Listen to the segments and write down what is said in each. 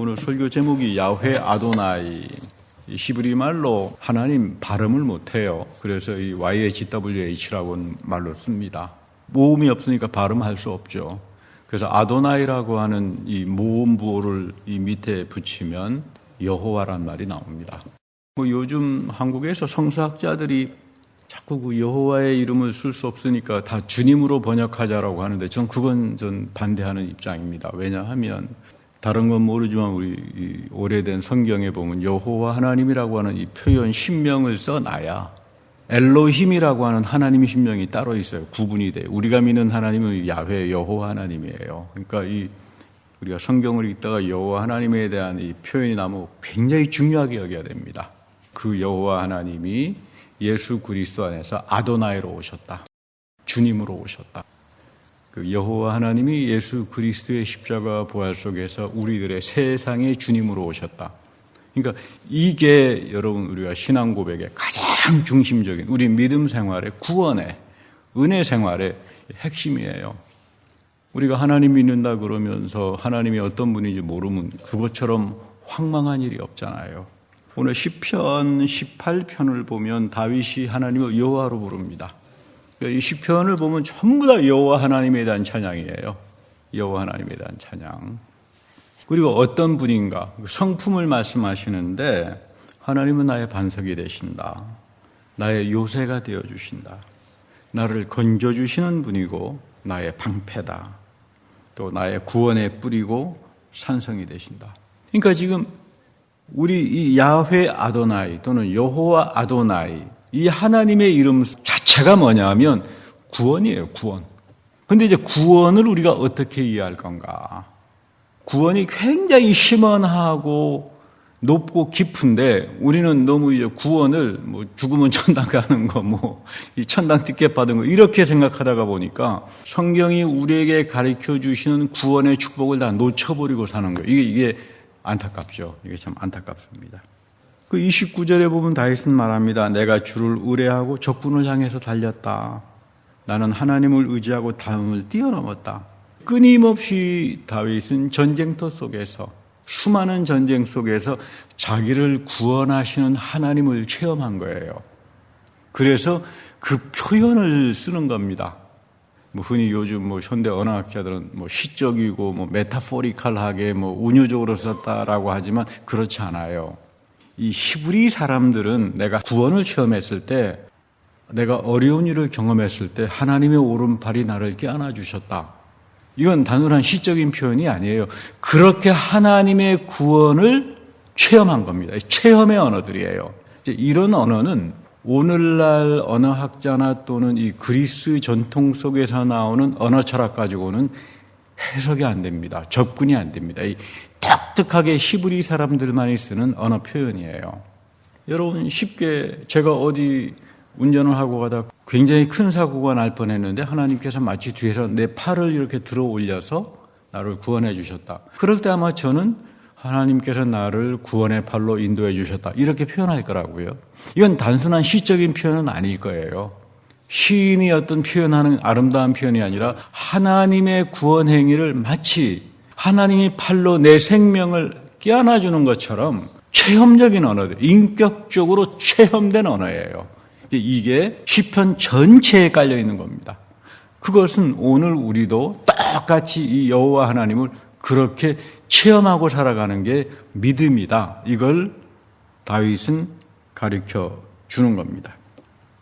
오늘 설교 제목이 야훼 아도나이. 히브리 말로 하나님 발음을 못해요. 그래서 이 YHWH라고 말로 씁니다. 모음이 없으니까 발음할 수 없죠. 그래서 아도나이라고 하는 이 모음부호를 이 밑에 붙이면 여호와란 말이 나옵니다. 요즘 한국에서 성서학자들이 자꾸 그 여호와의 이름을 쓸 수 없으니까 다 주님으로 번역하자라고 하는데 그건 반대하는 입장입니다. 왜냐하면 다른 건 모르지만 우리 이 오래된 성경에 보면 여호와 하나님이라고 하는 이 표현 신명을 써놔야 엘로힘이라고 하는 하나님의 신명이 따로 있어요. 구분이 돼요. 우리가 믿는 하나님은 야훼 여호와 하나님이에요. 그러니까 우리가 성경을 읽다가 여호와 하나님에 대한 이 표현이 나오면 굉장히 중요하게 여겨야 됩니다. 그 여호와 하나님이 예수 그리스도 안에서 아도나이로 오셨다. 주님으로 오셨다. 그 여호와 하나님이 예수 그리스도의 십자가 부활 속에서 우리들의 세상의 주님으로 오셨다. 그러니까 이게 여러분 우리가 신앙 고백의 가장 중심적인 우리 믿음 생활의 구원의 은혜 생활의 핵심이에요. 우리가 하나님 믿는다 그러면서 하나님이 어떤 분인지 모르면 그것처럼 황망한 일이 없잖아요. 오늘 시편 18편을 보면 다윗이 하나님을 여호와로 부릅니다. 이 시편을 보면 전부 다 여호와 하나님에 대한 찬양이에요. 여호와 하나님에 대한 찬양. 그리고 어떤 분인가 성품을 말씀하시는데 하나님은 나의 반석이 되신다. 나의 요새가 되어주신다. 나를 건져주시는 분이고 나의 방패다. 또 나의 구원의 뿌리고 산성이 되신다. 그러니까 지금 우리 이 야훼 아도나이 또는 여호와 아도나이 이 하나님의 이름 자체가 뭐냐면 구원이에요. 구원. 근데 이제 구원을 우리가 어떻게 이해할 건가? 구원이 굉장히 심원하고 높고 깊은데 우리는 너무 이제 구원을 죽으면 천당 가는 거 이 천당 티켓 받은 거 이렇게 생각하다가 보니까 성경이 우리에게 가르쳐 주시는 구원의 축복을 다 놓쳐버리고 사는 거예요. 이게 안타깝죠. 이게 참 안타깝습니다. 그 29절에 보면 다윗은 말합니다. 내가 주를 의뢰하고 적군을 향해서 달렸다. 나는 하나님을 의지하고 다음을 뛰어넘었다. 끊임없이 다윗은 전쟁터 속에서 수많은 전쟁 속에서 자기를 구원하시는 하나님을 체험한 거예요. 그래서 그 표현을 쓰는 겁니다. 흔히 요즘 현대 언어학자들은 시적이고 메타포리컬하게 운유적으로 썼다라고 하지만 그렇지 않아요. 이 히브리 사람들은 내가 구원을 체험했을 때, 내가 어려운 일을 경험했을 때 하나님의 오른팔이 나를 껴안아 주셨다. 이건 단순한 시적인 표현이 아니에요. 그렇게 하나님의 구원을 체험한 겁니다. 체험의 언어들이에요. 이런 언어는 오늘날 언어학자나 또는 이 그리스 전통 속에서 나오는 언어 철학 가지고는 해석이 안 됩니다. 접근이 안 됩니다. 이 독특하게 히브리 사람들만이 쓰는 언어 표현이에요. 여러분 쉽게 제가 어디 운전을 하고 가다 굉장히 큰 사고가 날 뻔했는데 하나님께서 마치 뒤에서 내 팔을 이렇게 들어 올려서 나를 구원해 주셨다. 그럴 때 아마 저는 하나님께서 나를 구원의 팔로 인도해 주셨다. 이렇게 표현할 거라고요. 이건 단순한 시적인 표현은 아닐 거예요. 시인이 어떤 표현하는 아름다운 표현이 아니라 하나님의 구원 행위를 마치 하나님이 팔로 내 생명을 끼안아주는 것처럼 체험적인 언어들, 인격적으로 체험된 언어예요. 이게 시편 전체에 깔려 있는 겁니다. 그것은 오늘 우리도 똑같이 이 여호와 하나님을 그렇게 체험하고 살아가는 게 믿음이다. 이걸 다윗은 가르쳐 주는 겁니다.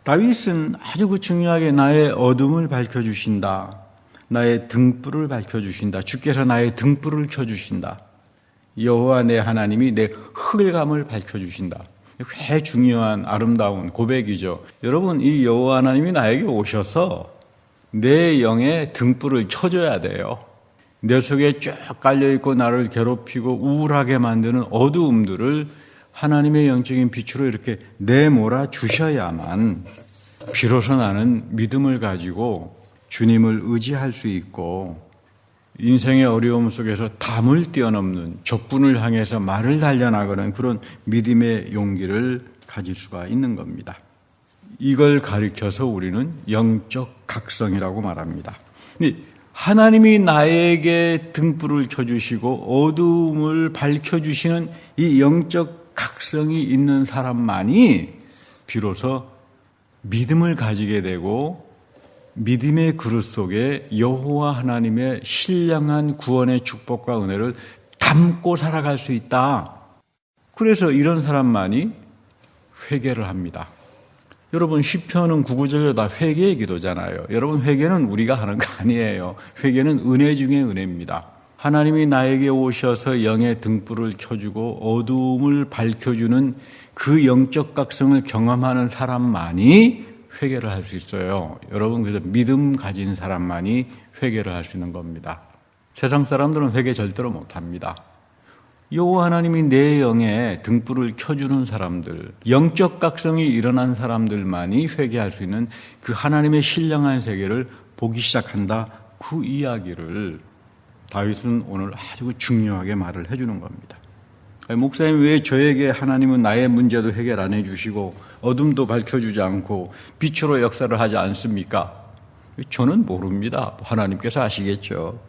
다윗은 아주 중요하게 나의 어둠을 밝혀주신다. 나의 등불을 밝혀주신다. 주께서 나의 등불을 켜주신다. 여호와 내 하나님이 내 흑암을 밝혀주신다. 꽤 중요한 아름다운 고백이죠. 여러분 이 여호와 하나님이 나에게 오셔서 내 영의 등불을 켜줘야 돼요. 내 속에 쫙 깔려있고 나를 괴롭히고 우울하게 만드는 어두움들을 하나님의 영적인 빛으로 이렇게 내몰아 주셔야만 비로소 나는 믿음을 가지고 주님을 의지할 수 있고 인생의 어려움 속에서 담을 뛰어넘는 적군을 향해서 말을 달려나가는 그런 믿음의 용기를 가질 수가 있는 겁니다. 이걸 가리켜서 우리는 영적 각성이라고 말합니다. 하나님이 나에게 등불을 켜주시고 어둠을 밝혀주시는 이 영적 각성이 있는 사람만이 비로소 믿음을 가지게 되고 믿음의 그릇 속에 여호와 하나님의 신령한 구원의 축복과 은혜를 담고 살아갈 수 있다. 그래서 이런 사람만이 회개를 합니다. 여러분 시편은 구구절절 다 회개의 기도잖아요. 여러분 회개는 우리가 하는 거 아니에요. 회개는 은혜 중에 은혜입니다. 하나님이 나에게 오셔서 영의 등불을 켜주고 어두움을 밝혀주는 그 영적 각성을 경험하는 사람만이 회개를 할 수 있어요. 여러분 그래서 믿음 가진 사람만이 회개를 할 수 있는 겁니다. 세상 사람들은 회개 절대로 못합니다. 여호와 하나님이 내 영에 등불을 켜주는 사람들, 영적 각성이 일어난 사람들만이 회개할 수 있는 그 하나님의 신령한 세계를 보기 시작한다. 그 이야기를 다윗은 오늘 아주 중요하게 말을 해주는 겁니다. 목사님 왜 저에게 하나님은 나의 문제도 해결 안 해주시고 어둠도 밝혀주지 않고 빛으로 역사를 하지 않습니까? 저는 모릅니다. 하나님께서 아시겠죠.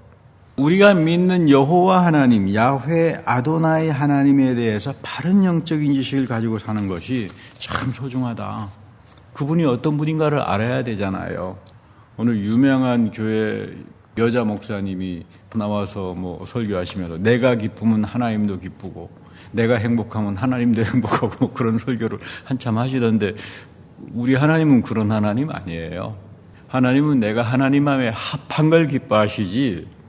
우리가 믿는 여호와 하나님, 야훼 아도나이 하나님에 대해서 바른 영적인 지식을 가지고 사는 것이 참 소중하다. 그분이 어떤 분인가를 알아야 되잖아요. 오늘 유명한 교회 여자 목사님이 나와서 설교하시면서 내가 기쁘면 하나님도 기쁘고 내가 행복하면 하나님도 행복하고 그런 설교를 한참 하시던데 우리 하나님은 그런 하나님 아니에요. 하나님은 내가 하나님 마음에 합한 걸 기뻐하시지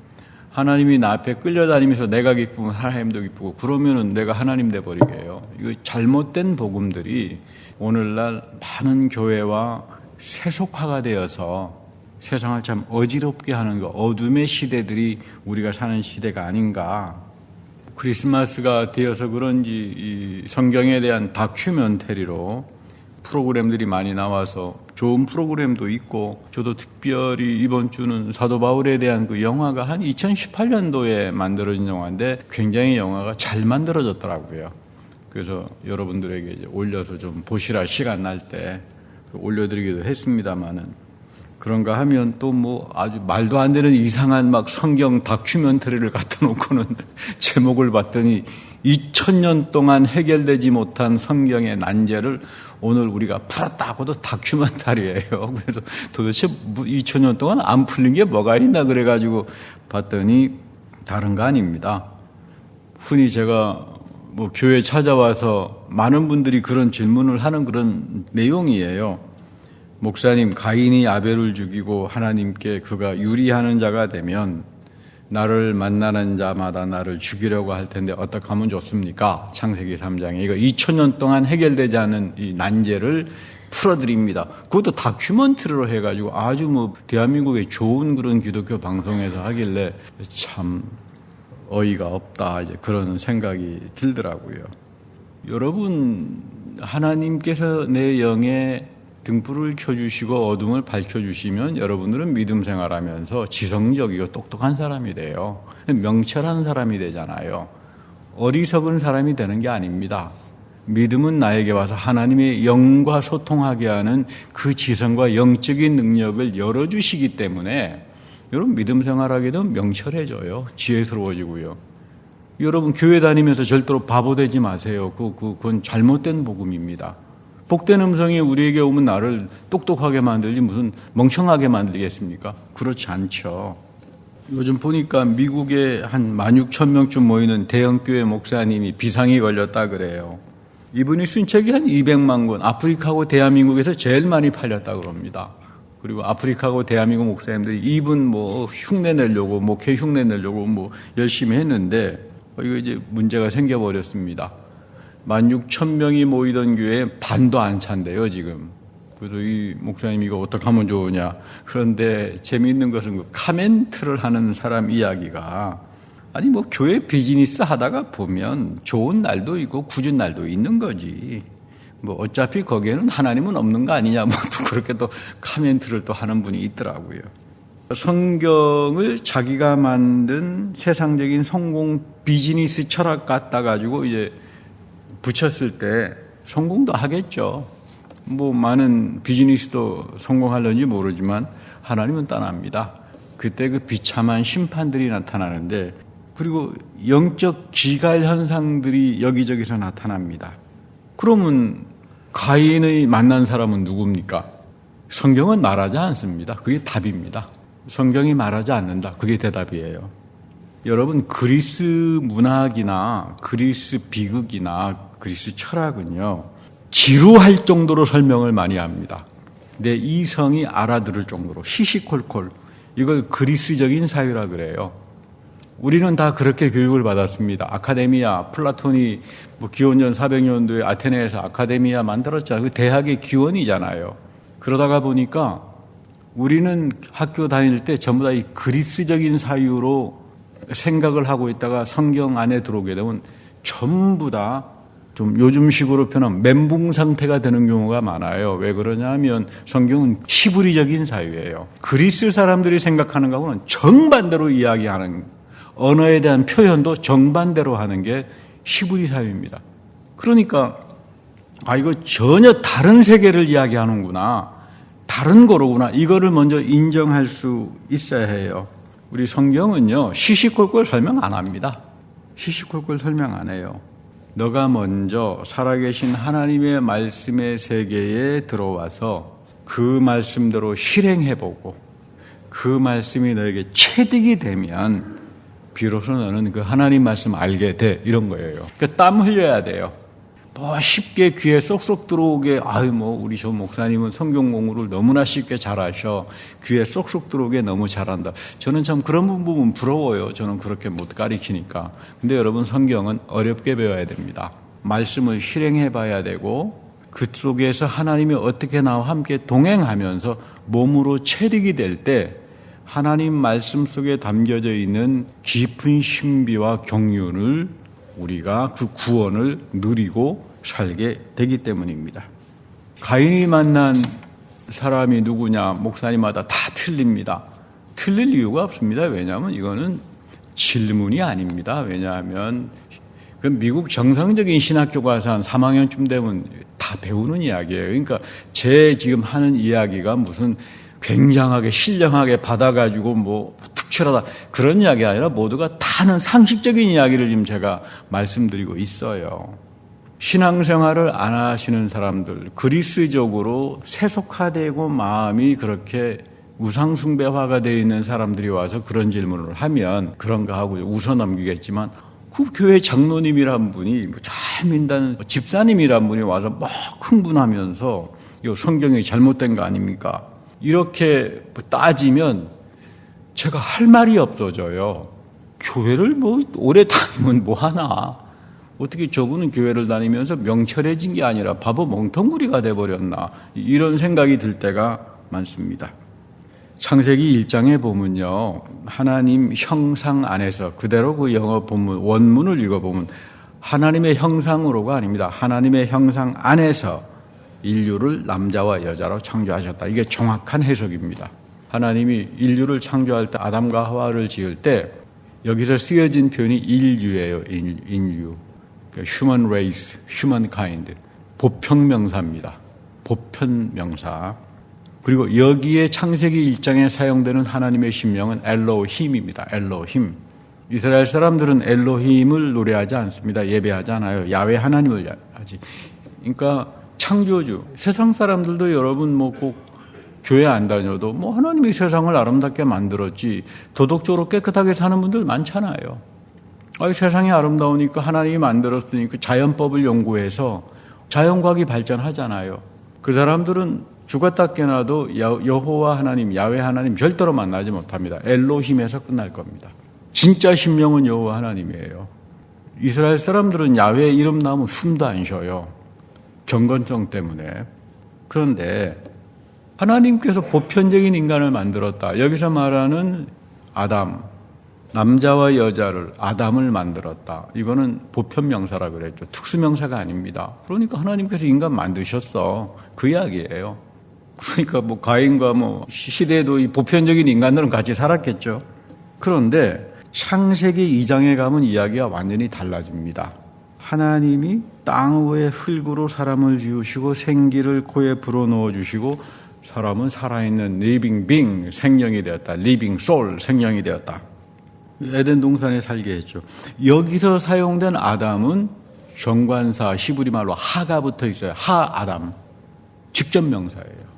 하나님이 나 앞에 끌려다니면서 내가 기쁘면 하나님도 기쁘고 그러면은 내가 하나님 돼버리게 해요. 이거 잘못된 복음들이 오늘날 많은 교회와 세속화가 되어서 세상을 참 어지럽게 하는 거, 어둠의 시대들이 우리가 사는 시대가 아닌가. 크리스마스가 되어서 그런지 이 성경에 대한 다큐멘터리로 프로그램들이 많이 나와서 좋은 프로그램도 있고 저도 특별히 이번 주는 사도 바울에 대한 그 영화가 한 2018년도에 만들어진 영화인데 굉장히 영화가 잘 만들어졌더라고요. 그래서 여러분들에게 이제 올려서 좀 보시라 시간 날 때 올려드리기도 했습니다만은 그런가 하면 또 아주 말도 안 되는 이상한 막 성경 다큐멘터리를 갖다 놓고는 제목을 봤더니 2000년 동안 해결되지 못한 성경의 난제를 오늘 우리가 풀었다고도 다큐멘터리예요. 그래서 도대체 2000년 동안 안 풀린 게 뭐가 있나 그래가지고 봤더니 다른 거 아닙니다. 흔히 제가 교회 찾아와서 많은 분들이 그런 질문을 하는 그런 내용이에요. 목사님, 가인이 아벨을 죽이고 하나님께 그가 유리하는 자가 되면 나를 만나는 자마다 나를 죽이려고 할 텐데 어떻게 하면 좋습니까? 창세기 3장에 이거 2000년 동안 해결되지 않은 이 난제를 풀어드립니다. 그것도 다큐멘터리로 해가지고 아주 대한민국의 좋은 그런 기독교 방송에서 하길래 참 어이가 없다 이제 그런 생각이 들더라고요. 여러분 하나님께서 내 영에 등불을 켜주시고 어둠을 밝혀주시면 여러분들은 믿음 생활하면서 지성적이고 똑똑한 사람이 돼요. 명철한 사람이 되잖아요. 어리석은 사람이 되는 게 아닙니다. 믿음은 나에게 와서 하나님의 영과 소통하게 하는 그 지성과 영적인 능력을 열어주시기 때문에 여러분 믿음 생활하게 되면 명철해져요. 지혜스러워지고요. 여러분 교회 다니면서 절대로 바보 되지 마세요. 그건 잘못된 복음입니다. 복된 음성이 우리에게 오면 나를 똑똑하게 만들지 무슨 멍청하게 만들겠습니까? 그렇지 않죠. 요즘 보니까 미국에 한 16,000명쯤 모이는 대형교회 목사님이 비상이 걸렸다 그래요. 이분이 쓴 책이 한 200만 권, 아프리카하고 대한민국에서 제일 많이 팔렸다 그럽니다. 그리고 아프리카하고 대한민국 목사님들이 이분 흉내 내려고, 목회 흉내 내려고 열심히 했는데, 이거 이제 문제가 생겨버렸습니다. 16,000명이 모이던 교회에 반도 안 찬대요, 지금. 그래서 이 목사님 이거 어떻게 하면 좋으냐. 그런데 재미있는 것은 그 카멘트를 하는 사람 이야기가 아니 교회 비즈니스 하다가 보면 좋은 날도 있고 굳은 날도 있는 거지. 어차피 거기에는 하나님은 없는 거 아니냐. 또 그렇게 또 카멘트를 또 하는 분이 있더라고요. 성경을 자기가 만든 세상적인 성공 비즈니스 철학 갖다 가지고 이제 붙였을 때 성공도 하겠죠. 많은 비즈니스도 성공하려는지 모르지만 하나님은 떠납니다. 그때 그 비참한 심판들이 나타나는데, 그리고 영적 기갈 현상들이 여기저기서 나타납니다. 그러면 가인의 만난 사람은 누굽니까? 성경은 말하지 않습니다. 그게 답입니다. 성경이 말하지 않는다. 그게 대답이에요. 여러분, 그리스 문학이나 그리스 비극이나 그리스 철학은요, 지루할 정도로 설명을 많이 합니다. 내 이성이 알아들을 정도로 시시콜콜. 이걸 그리스적인 사유라 그래요. 우리는 다 그렇게 교육을 받았습니다. 아카데미아, 플라톤이 기원전 400년도에 아테네에서 아카데미아 만들었잖아요. 그 대학의 기원이잖아요. 그러다가 보니까 우리는 학교 다닐 때 전부 다 이 그리스적인 사유로 생각을 하고 있다가 성경 안에 들어오게 되면 전부 다 좀 요즘식으로 표현하면 멘붕 상태가 되는 경우가 많아요. 왜 그러냐면 성경은 시브리적인 사유예요. 그리스 사람들이 생각하는 거하고는 정반대로 이야기하는, 언어에 대한 표현도 정반대로 하는 게 시브리 사유입니다. 그러니까 이거 전혀 다른 세계를 이야기하는구나, 다른 거로구나, 이거를 먼저 인정할 수 있어야 해요. 우리 성경은요, 시시콜콜 설명 안 합니다. 시시콜콜 설명 안 해요. 너가 먼저 살아계신 하나님의 말씀의 세계에 들어와서 그 말씀대로 실행해보고 그 말씀이 너에게 체득이 되면 비로소 너는 그 하나님 말씀 알게 돼, 이런 거예요. 그러니까 땀 흘려야 돼요. 뭐 쉽게 귀에 쏙쏙 들어오게, 우리 저 목사님은 성경 공부를 너무나 쉽게 잘하셔, 귀에 쏙쏙 들어오게 너무 잘한다. 저는 참 그런 부분 부러워요. 저는 그렇게 못 가르치니까. 근데 여러분, 성경은 어렵게 배워야 됩니다. 말씀을 실행해 봐야 되고, 그 속에서 하나님이 어떻게 나와 함께 동행하면서 몸으로 체득이 될 때 하나님 말씀 속에 담겨져 있는 깊은 신비와 경륜을 우리가 그 구원을 누리고 살게 되기 때문입니다. 가인이 만난 사람이 누구냐, 목사님마다 다 틀립니다. 틀릴 이유가 없습니다. 왜냐하면 이거는 질문이 아닙니다. 왜냐하면 미국 정상적인 신학교 가서 한 3학년쯤 되면 다 배우는 이야기예요. 그러니까 제 지금 하는 이야기가 무슨 굉장하게 신령하게 받아가지고 특출하다 그런 이야기가 아니라 모두가 다 하는 상식적인 이야기를 지금 제가 말씀드리고 있어요. 신앙생활을 안 하시는 사람들, 그리스적으로 세속화되고 마음이 그렇게 우상숭배화가 되어 있는 사람들이 와서 그런 질문을 하면 그런가 하고 웃어 넘기겠지만, 그 교회 장로님이란 분이 잘 민다는 집사님이란 분이 와서 막 흥분하면서 이 성경이 잘못된 거 아닙니까? 이렇게 따지면 제가 할 말이 없어져요. 교회를 오래 다니면 하나? 어떻게 저분은 교회를 다니면서 명철해진 게 아니라 바보 멍텅구리가 돼버렸나? 이런 생각이 들 때가 많습니다. 창세기 1장에 보면요, 하나님 형상 안에서, 그대로 그 영어 본문 원문을 읽어보면 하나님의 형상으로가 아닙니다. 하나님의 형상 안에서 인류를 남자와 여자로 창조하셨다. 이게 정확한 해석입니다. 하나님이 인류를 창조할 때, 아담과 하와를 지을 때 여기서 쓰여진 표현이 인류예요. 인류. 그러니까 human race, humankind. 보편명사입니다. 보편명사. 그리고 여기에 창세기 1장에 사용되는 하나님의 신명은 엘로힘입니다. 엘로힘. 이스라엘 사람들은 엘로힘을 노래하지 않습니다. 예배하지 않아요. 야훼 하나님을 하지. 그러니까 창조주. 세상 사람들도 여러분 꼭 교회 안 다녀도 하나님이 세상을 아름답게 만들었지, 도덕적으로 깨끗하게 사는 분들 많잖아요. 세상이 아름다우니까 하나님이 만들었으니까 자연법을 연구해서 자연과학이 발전하잖아요. 그 사람들은 죽었다 깨어나도 여호와 하나님, 야훼 하나님 절대로 만나지 못합니다. 엘로힘에서 끝날 겁니다. 진짜 신명은 여호와 하나님이에요. 이스라엘 사람들은 야훼 이름 나오면 숨도 안 쉬어요. 경건성 때문에. 그런데 하나님께서 보편적인 인간을 만들었다. 여기서 말하는 아담, 남자와 여자를, 아담을 만들었다. 이거는 보편명사라 그랬죠. 특수명사가 아닙니다. 그러니까 하나님께서 인간 만드셨어. 그 이야기예요. 그러니까 가인과 시대에도 이 보편적인 인간들은 같이 살았겠죠. 그런데 창세기 2장에 가면 이야기가 완전히 달라집니다. 하나님이 땅 위에 흙으로 사람을 지으시고 생기를 코에 불어넣어 주시고 사람은 살아있는 living being, 생명이 되었다. living soul, 생명이 되었다. 에덴 동산에 살게 했죠. 여기서 사용된 아담은 정관사 히브리 말로 하가 붙어 있어요. 하 아담. 직접 명사예요.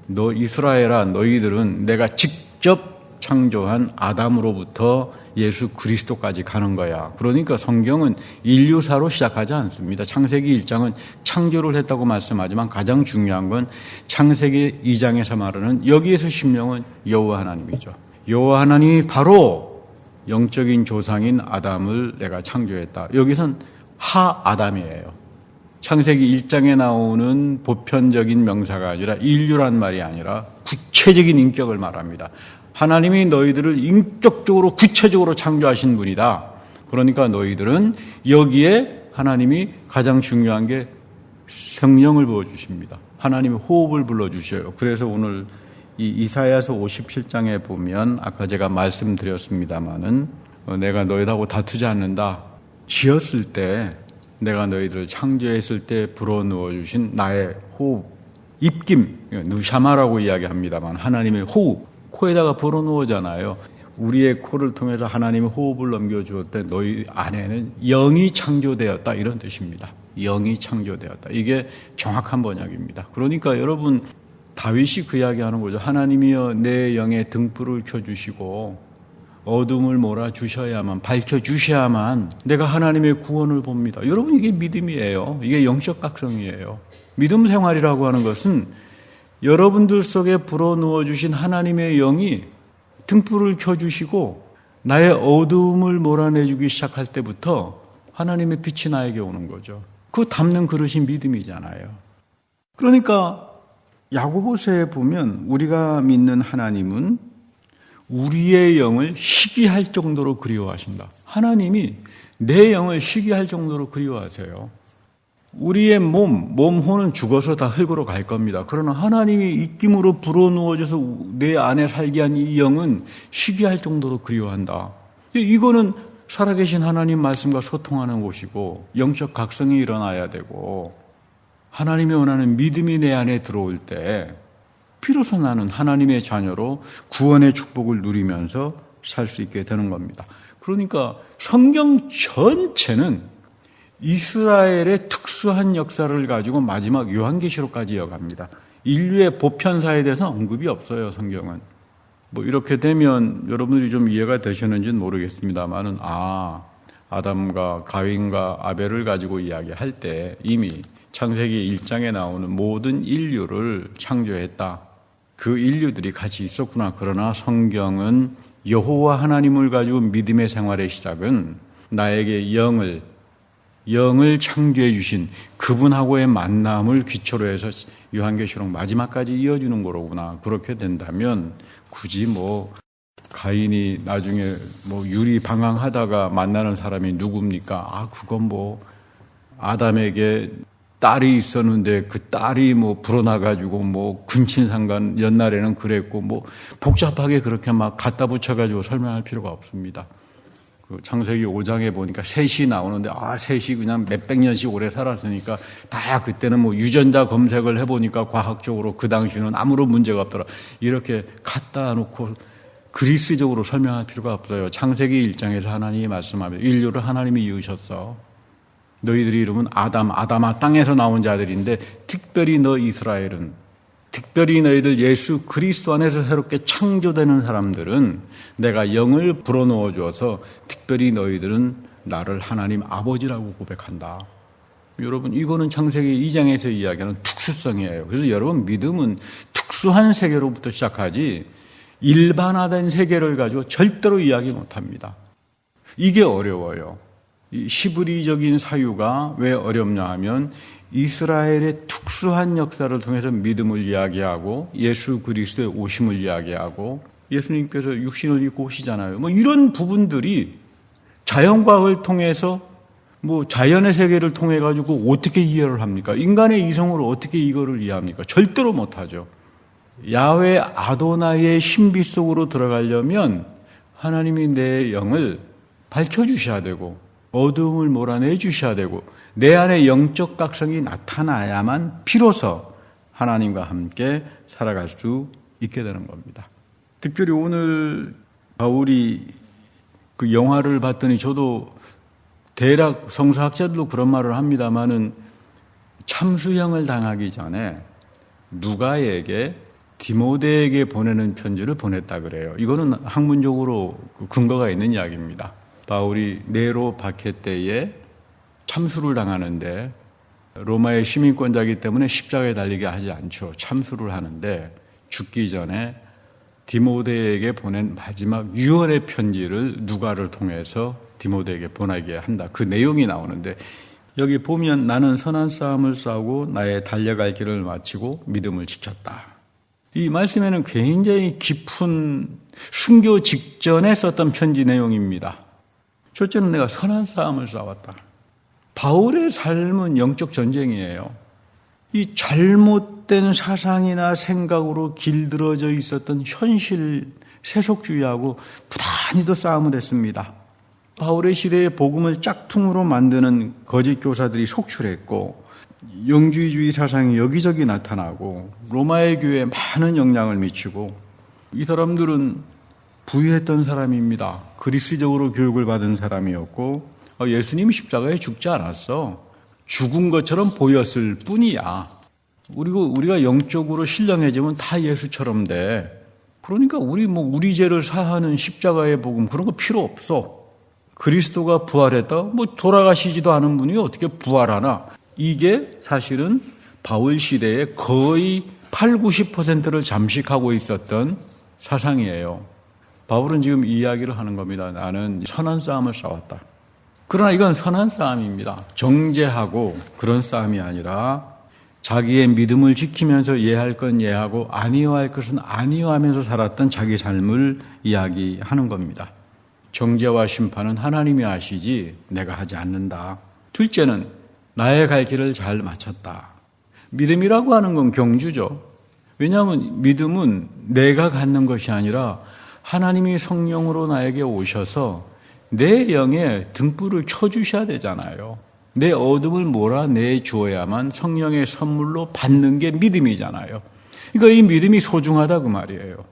너 이스라엘아, 너희들은 내가 직접 창조한 아담으로부터 예수 그리스도까지 가는 거야. 그러니까 성경은 인류사로 시작하지 않습니다. 창세기 1장은 창조를 했다고 말씀하지만 가장 중요한 건 창세기 2장에서 말하는 여기에서 심령은 여호와 하나님이죠. 여호와 하나님이 바로 영적인 조상인 아담을 내가 창조했다. 여기선 하 아담이에요. 창세기 1장에 나오는 보편적인 명사가 아니라 인류란 말이 아니라 구체적인 인격을 말합니다. 하나님이 너희들을 인격적으로 구체적으로 창조하신 분이다. 그러니까 너희들은 여기에 하나님이 가장 중요한 게 성령을 부어주십니다. 하나님의 호흡을 불러주셔요. 그래서 오늘 이 이사야서 57장에 보면 아까 제가 말씀드렸습니다마는 내가 너희들하고 다투지 않는다. 지었을 때 내가 너희들을 창조했을 때 불어넣어 주신 나의 호흡, 입김, 누샤마라고 이야기합니다만 하나님의 호흡, 코에다가 불어넣어잖아요. 우리의 코를 통해서 하나님의 호흡을 넘겨주었대 너희 안에는 영이 창조되었다 이런 뜻입니다. 영이 창조되었다. 이게 정확한 번역입니다. 그러니까 여러분 다윗이 그 이야기하는 거죠. 하나님이여 내 영에 등불을 켜주시고 어둠을 몰아주셔야만 밝혀주셔야만 내가 하나님의 구원을 봅니다. 여러분 이게 믿음이에요. 이게 영적 각성이에요. 믿음 생활이라고 하는 것은 여러분들 속에 불어넣어 주신 하나님의 영이 등불을 켜주시고 나의 어두움을 몰아내주기 시작할 때부터 하나님의 빛이 나에게 오는 거죠. 그 담는 그릇이 믿음이잖아요. 그러니까 야고보서에 보면 우리가 믿는 하나님은 우리의 영을 희귀할 정도로 그리워하신다. 하나님이 내 영을 희귀할 정도로 그리워하세요. 우리의 몸혼은 죽어서 다 흙으로 갈 겁니다. 그러나 하나님이 입김으로 불어넣어져서 내 안에 살게 한 이 영은 희귀할 정도로 그리워한다. 이거는 살아계신 하나님 말씀과 소통하는 곳이고 영적 각성이 일어나야 되고 하나님이 원하는 믿음이 내 안에 들어올 때 비로소 나는 하나님의 자녀로 구원의 축복을 누리면서 살 수 있게 되는 겁니다. 그러니까 성경 전체는 이스라엘의 특수한 역사를 가지고 마지막 요한계시록까지 이어갑니다. 인류의 보편사에 대해서 언급이 없어요, 성경은. 뭐 이렇게 되면 여러분들이 좀 이해가 되셨는지는 모르겠습니다만은 아담과 가인과 아벨을 가지고 이야기할 때 이미 창세기 1장에 나오는 모든 인류를 창조했다. 그 인류들이 같이 있었구나. 그러나 성경은 여호와 하나님을 가지고 믿음의 생활의 시작은 나에게 영을 창조해 주신 그분하고의 만남을 기초로 해서 요한계시록 마지막까지 이어주는 거로구나. 그렇게 된다면 굳이 가인이 나중에 유리 방황하다가 만나는 사람이 누굽니까? 그건 아담에게 딸이 있었는데 그 딸이 불어나가지고 근친상간 옛날에는 그랬고 복잡하게 그렇게 막 갖다 붙여가지고 설명할 필요가 없습니다. 그 창세기 5장에 보니까 셋이 나오는데 셋이 그냥 몇백 년씩 오래 살았으니까 다 그때는 유전자 검색을 해보니까 과학적으로 그 당시는 아무런 문제가 없더라. 이렇게 갖다 놓고 그리스적으로 설명할 필요가 없어요. 창세기 1장에서 하나님이 말씀하면 인류를 하나님이 이으셨어. 너희들이 이름은 아담아 땅에서 나온 자들인데 특별히 너 이스라엘은 특별히 너희들 예수 그리스도 안에서 새롭게 창조되는 사람들은 내가 영을 불어넣어 주어서 특별히 너희들은 나를 하나님 아버지라고 고백한다. 여러분 이거는 창세기 2장에서 이야기하는 특수성이에요. 그래서 여러분 믿음은 특수한 세계로부터 시작하지 일반화된 세계를 가지고 절대로 이야기 못합니다. 이게 어려워요. 이 히브리적인 사유가 왜 어렵냐 하면 이스라엘의 특수한 역사를 통해서 믿음을 이야기하고 예수 그리스도의 오심을 이야기하고 예수님께서 육신을 입고 오시잖아요. 이런 부분들이 자연과학을 통해서 자연의 세계를 통해 가지고 어떻게 이해를 합니까? 인간의 이성으로 어떻게 이거를 이해합니까? 절대로 못하죠. 야훼 아도나이의 신비 속으로 들어가려면 하나님이 내 영을 밝혀주셔야 되고 어두움을 몰아내 주셔야 되고 내 안에 영적 각성이 나타나야만 비로소 하나님과 함께 살아갈 수 있게 되는 겁니다. 특별히 오늘 바울이 그 영화를 봤더니 저도 대략 성서학자들도 그런 말을 합니다마는 참수형을 당하기 전에 누가에게 디모데에게 보내는 편지를 보냈다 그래요. 이거는 학문적으로 근거가 있는 이야기입니다. 바울이 네로 박해 때에 참수를 당하는데 로마의 시민권자이기 때문에 십자가에 달리게 하지 않죠. 참수를 하는데 죽기 전에 디모데에게 보낸 마지막 유언의 편지를 누가를 통해서 디모데에게 보내게 한다. 그 내용이 나오는데 여기 보면 나는 선한 싸움을 싸우고 나의 달려갈 길을 마치고 믿음을 지켰다. 이 말씀에는 굉장히 깊은 순교 직전에 썼던 편지 내용입니다. 첫째는 내가 선한 싸움을 싸웠다. 바울의 삶은 영적 전쟁이에요. 이 잘못된 사상이나 생각으로 길들어져 있었던 현실 세속주의하고 부단히도 싸움을 했습니다. 바울의 시대에 복음을 짝퉁으로 만드는 거짓 교사들이 속출했고 영주의주의 사상이 여기저기 나타나고 로마의 교회에 많은 영향을 미치고 이 사람들은 부유했던 사람입니다. 그리스적으로 교육을 받은 사람이었고 예수님이 십자가에 죽지 않았어. 죽은 것처럼 보였을 뿐이야. 우리가 영적으로 신령해지면 다 예수처럼 돼. 그러니까 우리 죄를 사하는 십자가의 복음 그런 거 필요 없어. 그리스도가 부활했다? 돌아가시지도 않은 분이 어떻게 부활하나? 이게 사실은 바울 시대에 거의 80-90%를 잠식하고 있었던 사상이에요. 바울은 지금 이 이야기를 하는 겁니다. 나는 선한 싸움을 싸웠다. 그러나 이건 선한 싸움입니다. 정죄하고 그런 싸움이 아니라 자기의 믿음을 지키면서 예할 건 예하고 아니어할 것은 아니어하면서 살았던 자기 삶을 이야기하는 겁니다. 정죄와 심판은 하나님이 하시지 내가 하지 않는다. 둘째는 나의 갈 길을 잘 마쳤다. 믿음이라고 하는 건 경주죠. 왜냐하면 믿음은 내가 갖는 것이 아니라 하나님이 성령으로 나에게 오셔서 내 영에 등불을 켜주셔야 되잖아요. 내 어둠을 몰아내주어야만 성령의 선물로 받는 게 믿음이잖아요. 그러니까 이 믿음이 소중하다 그 말이에요.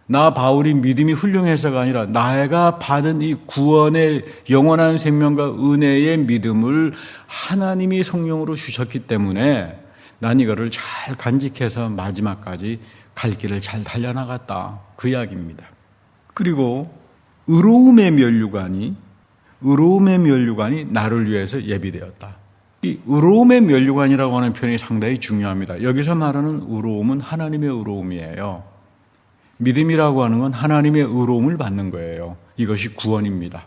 나 바울이 믿음이 훌륭해서가 아니라 내가 받은 이 구원의 영원한 생명과 은혜의 믿음을 하나님이 성령으로 주셨기 때문에 난 이거를 잘 간직해서 마지막까지 갈 길을 잘 달려나갔다. 그 이야기입니다. 그리고 의로움의 면류관이 나를 위해서 예비되었다. 이 의로움의 면류관이라고 하는 표현이 상당히 중요합니다. 여기서 말하는 의로움은 하나님의 의로움이에요. 믿음이라고 하는 건 하나님의 의로움을 받는 거예요. 이것이 구원입니다.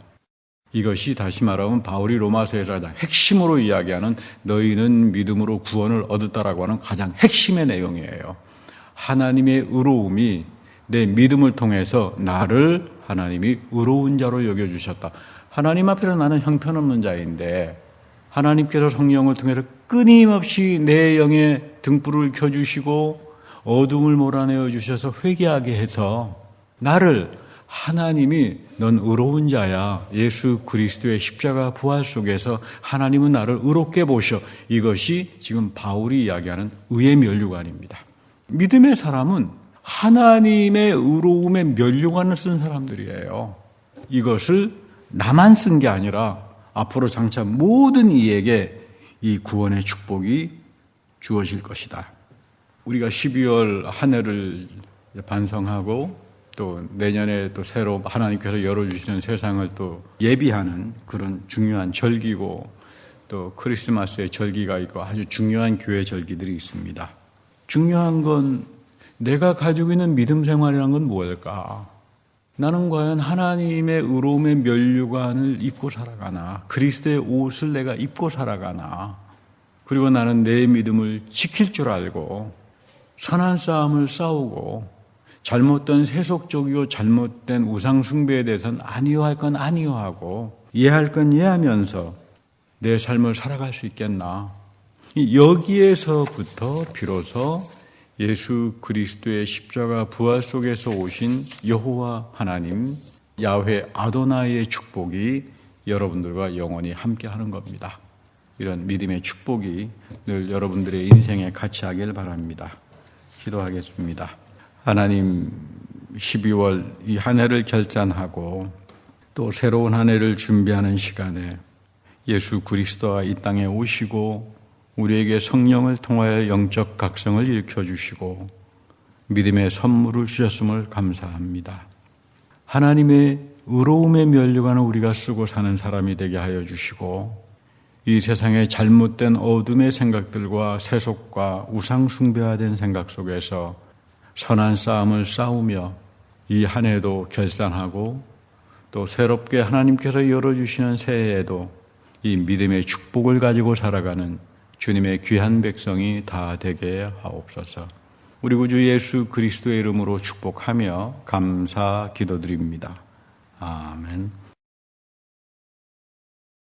이것이 다시 말하면 바울이 로마서에서 가장 핵심으로 이야기하는 너희는 믿음으로 구원을 얻었다라고 하는 가장 핵심의 내용이에요. 하나님의 의로움이 내 믿음을 통해서 나를 하나님이 의로운 자로 여겨주셨다. 하나님 앞에서 나는 형편없는 자인데 하나님께서 성령을 통해서 끊임없이 내 영에 등불을 켜주시고 어둠을 몰아내어 주셔서 회개하게 해서 나를 하나님이 넌 의로운 자야. 예수 그리스도의 십자가 부활 속에서 하나님은 나를 의롭게 보셔. 이것이 지금 바울이 이야기하는 의의 면류관입니다. 믿음의 사람은 하나님의 의로움의 면류관을 쓴 사람들이에요. 이것을 나만 쓴 게 아니라 앞으로 장차 모든 이에게 이 구원의 축복이 주어질 것이다. 우리가 12월 한 해를 반성하고 또 내년에 또 새로 하나님께서 열어주시는 세상을 또 예비하는 그런 중요한 절기고 또 크리스마스의 절기가 있고 아주 중요한 교회 절기들이 있습니다. 중요한 건 내가 가지고 있는 믿음 생활이란 건 뭘까? 나는 과연 하나님의 의로움의 면류관을 입고 살아가나? 그리스도의 옷을 내가 입고 살아가나? 그리고 나는 내 믿음을 지킬 줄 알고 선한 싸움을 싸우고 잘못된 세속적이고 잘못된 우상숭배에 대해서는 아니어할 건 아니어하고 이해할 건 이해하면서 내 삶을 살아갈 수 있겠나? 여기에서부터 비로소 예수 그리스도의 십자가 부활 속에서 오신 여호와 하나님, 야훼 아도나이의 축복이 여러분들과 영원히 함께하는 겁니다. 이런 믿음의 축복이 늘 여러분들의 인생에 같이 하길 바랍니다. 기도하겠습니다. 하나님, 12월 이 한 해를 결산하고 또 새로운 한 해를 준비하는 시간에 예수 그리스도가 이 땅에 오시고 우리에게 성령을 통하여 영적 각성을 일으켜 주시고 믿음의 선물을 주셨음을 감사합니다. 하나님의 의로움에 면류관을 우리가 쓰고 사는 사람이 되게 하여 주시고 이 세상의 잘못된 어둠의 생각들과 세속과 우상 숭배화된 생각 속에서 선한 싸움을 싸우며 이 한 해도 결산하고 또 새롭게 하나님께서 열어주시는 새해에도 이 믿음의 축복을 가지고 살아가는 주님의 귀한 백성이 다 되게 하옵소서. 우리 구주 예수 그리스도의 이름으로 축복하며 감사 기도드립니다. 아멘.